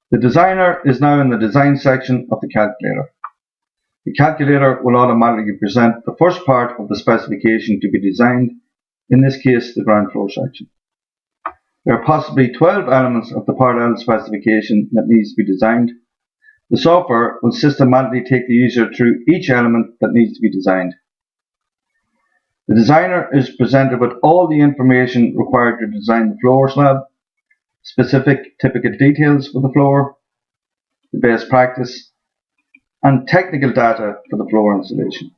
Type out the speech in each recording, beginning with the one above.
The designer is now in the design section of the calculator. The calculator will automatically present the first part of the specification to be designed, in this case the ground floor section. There are possibly 12 elements of the Part L specification that needs to be designed. The software will systematically take the user through each element that needs to be designed. The designer is presented with all the information required to design the floor slab, specific typical details for the floor, the best practice, and technical data for the floor installation.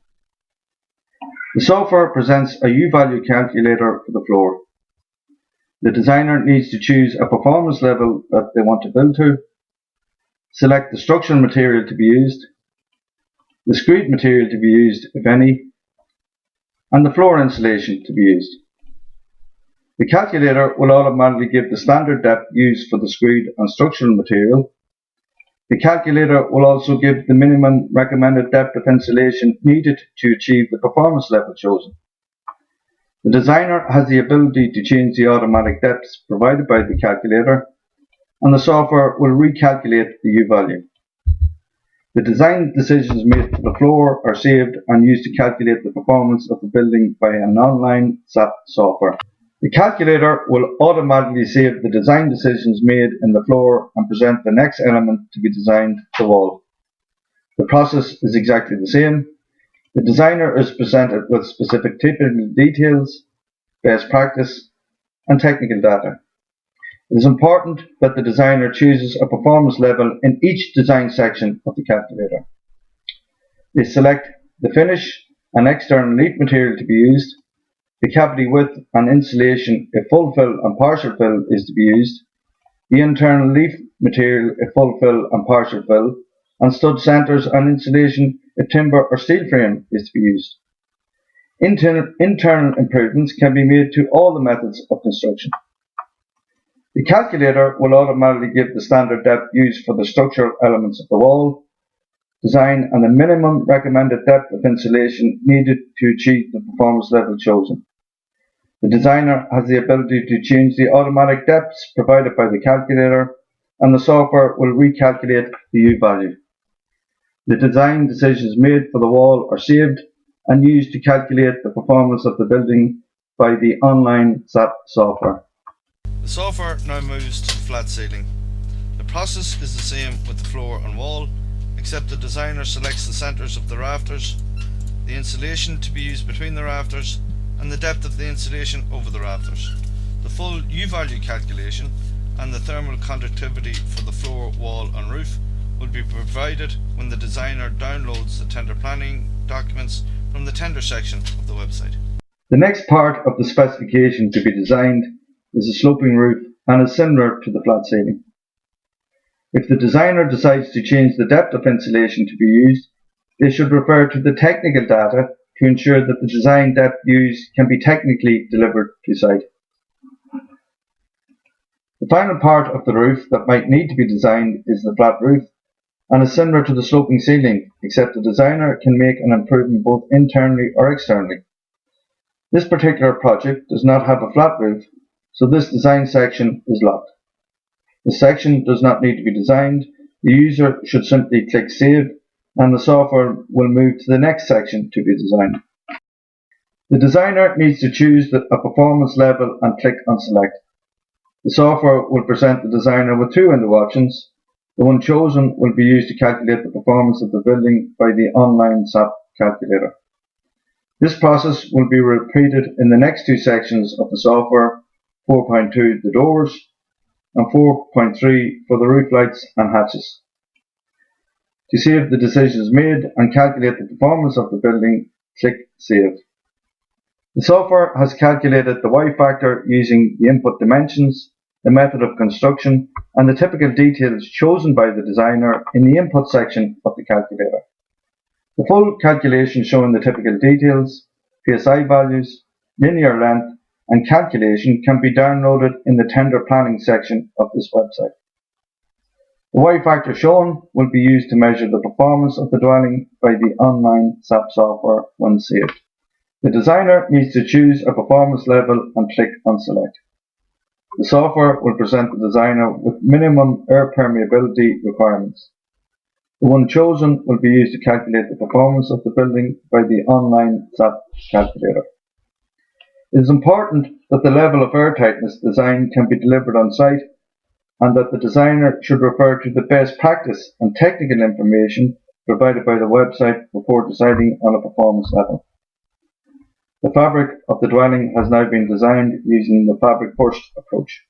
The software presents a U-value calculator for the floor. The designer needs to choose a performance level that they want to build to, select the structural material to be used, the screed material to be used, if any, and the floor insulation to be used. The calculator will automatically give the standard depth used for the screed and structural material. The calculator will also give the minimum recommended depth of insulation needed to achieve the performance level chosen. The designer has the ability to change the automatic depths provided by the calculator, and the software will recalculate the U-value. The design decisions made for the floor are saved and used to calculate the performance of the building by an online SAP software. The calculator will automatically save the design decisions made in the floor and present the next element to be designed, the wall. The process is exactly the same. The designer is presented with specific technical details, best practice, and technical data. It is important that the designer chooses a performance level in each design section of the calculator. They select the finish and external leaf material to be used, the cavity width and insulation if full fill and partial fill is to be used, the internal leaf material if full fill and partial fill, and stud centers and insulation if timber or steel frame is to be used. Internal improvements can be made to all the methods of construction. The calculator will automatically give the standard depth used for the structural elements of the wall, design, and the minimum recommended depth of insulation needed to achieve the performance level chosen. The designer has the ability to change the automatic depths provided by the calculator, and the software will recalculate the U-value. The design decisions made for the wall are saved and used to calculate the performance of the building by the online SAP software. The software now moves to the flat ceiling. The process is the same with the floor and wall, except the designer selects the centres of the rafters, the insulation to be used between the rafters, and the depth of the insulation over the rafters. The full U-value calculation and the thermal conductivity for the floor, wall and roof will be provided when the designer downloads the tender planning documents from the tender section of the website. The next part of the specification to be designed is a sloping roof and is similar to the flat ceiling. If the designer decides to change the depth of insulation to be used, they should refer to the technical data to ensure that the design depth used can be technically delivered to site. The final part of the roof that might need to be designed is the flat roof and is similar to the sloping ceiling, except the designer can make an improvement both internally or externally. This particular project does not have a flat roof, so this design section is locked. The section does not need to be designed. The user should simply click Save and the software will move to the next section to be designed. The designer needs to choose a performance level and click on Select. The software will present the designer with two window options. The one chosen will be used to calculate the performance of the building by the online SAP calculator. This process will be repeated in the next two sections of the software, 4.2 the doors and 4.3 for the roof lights and hatches. To save the decisions made and calculate the performance of the building, click Save. The software has calculated the Y factor using the input dimensions, the method of construction, and the typical details chosen by the designer in the input section of the calculator. The full calculation showing the typical details, PSI values, linear length, and calculation can be downloaded in the tender planning section of this website. The Y factor shown will be used to measure the performance of the dwelling by the online SAP software when saved. The designer needs to choose a performance level and click on Select. The software will present the designer with minimum air permeability requirements. The one chosen will be used to calculate the performance of the building by the online SAP calculator. It is important that the level of air tightness design can be delivered on site and that the designer should refer to the best practice and technical information provided by the website before deciding on a performance level. The fabric of the dwelling has now been designed using the Fabric First approach.